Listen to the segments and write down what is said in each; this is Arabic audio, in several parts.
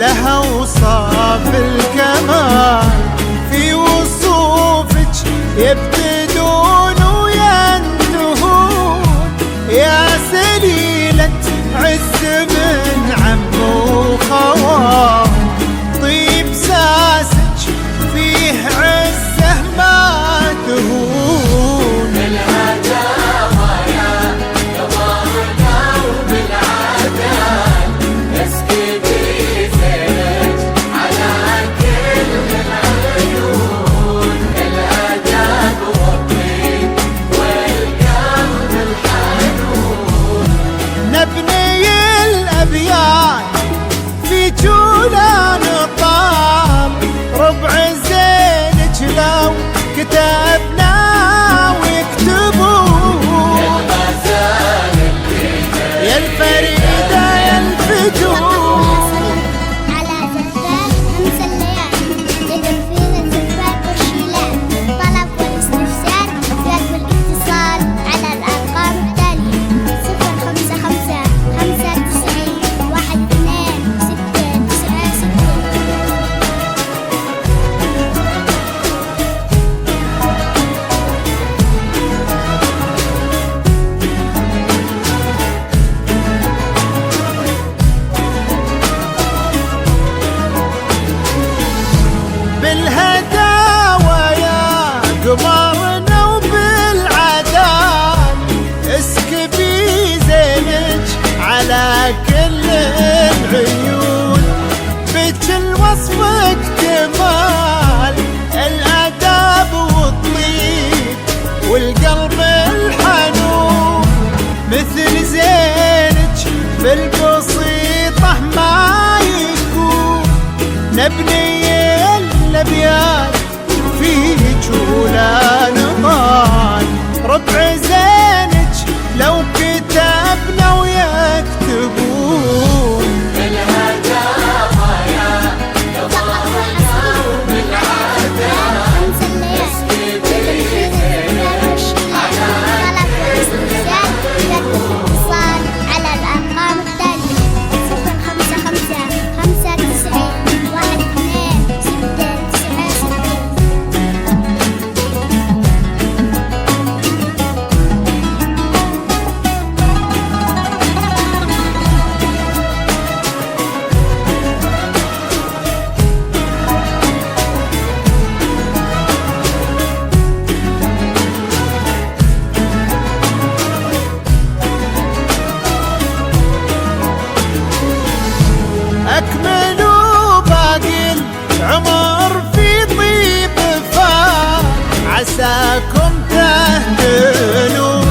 لها وصاف الكمال في وصوفك يبتدون وينتهون، يا سليلة عز من عم وخوال، طيب ساسك فيه عزه ما تهون. الهداوى يا قمرنا وبالعدال، اسكبي زينك على كل العيون، الاداب والطيب والقلب الحنون. نبني الابيات في جولان طاب، ربع زينك لو كتبنا ويكتبون، يا الفريدة يا الفتون. على زفاف خمس الليالي يدق فينا الزفاف والشيلات، الطلب والاستفسار زاد والاتصال على الأرقام التالية: 055 95 12 بالهداوى يا قمرنا وبالعدال، اسكبي زينك على كل العيون، بك الوصف اكتمال الاداب والطيب والقلب الحنون، مثل زينك بالبسيطة ما يكون. نبني الابيات في جولان طال، ربع زينك لو كتبنا ويكتبون. الهداوى يا قمرنا وبالعدال، اسكبي زينك على اتصال على الأرقام التالية: 055 95 12 أكملوا باقي العمر في طيب فات، عساكم تهدلوا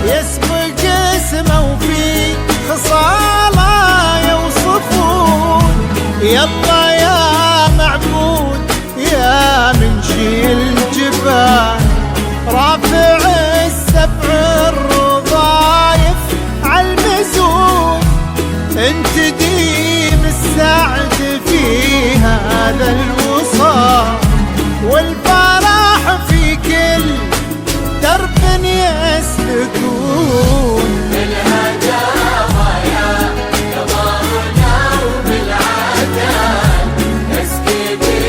يسبق اسمه وفي خصاله يوصفون. يلا يا معبود يا منشي الجبال، رافع السبع الرضايف عالمزون، انت ديم السعد في هذا الوصال، والفرح في كل درب يسلكون. الهداوى يا قمرنا وبالعدال، اسكبي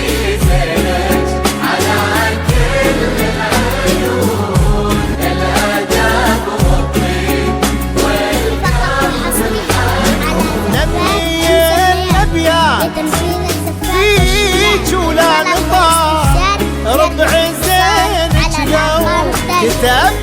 زينك على كل العيون، الاداب والطيب والقلب الحنون. نبني الابيات في جولان طال، ربع زينك لو كتب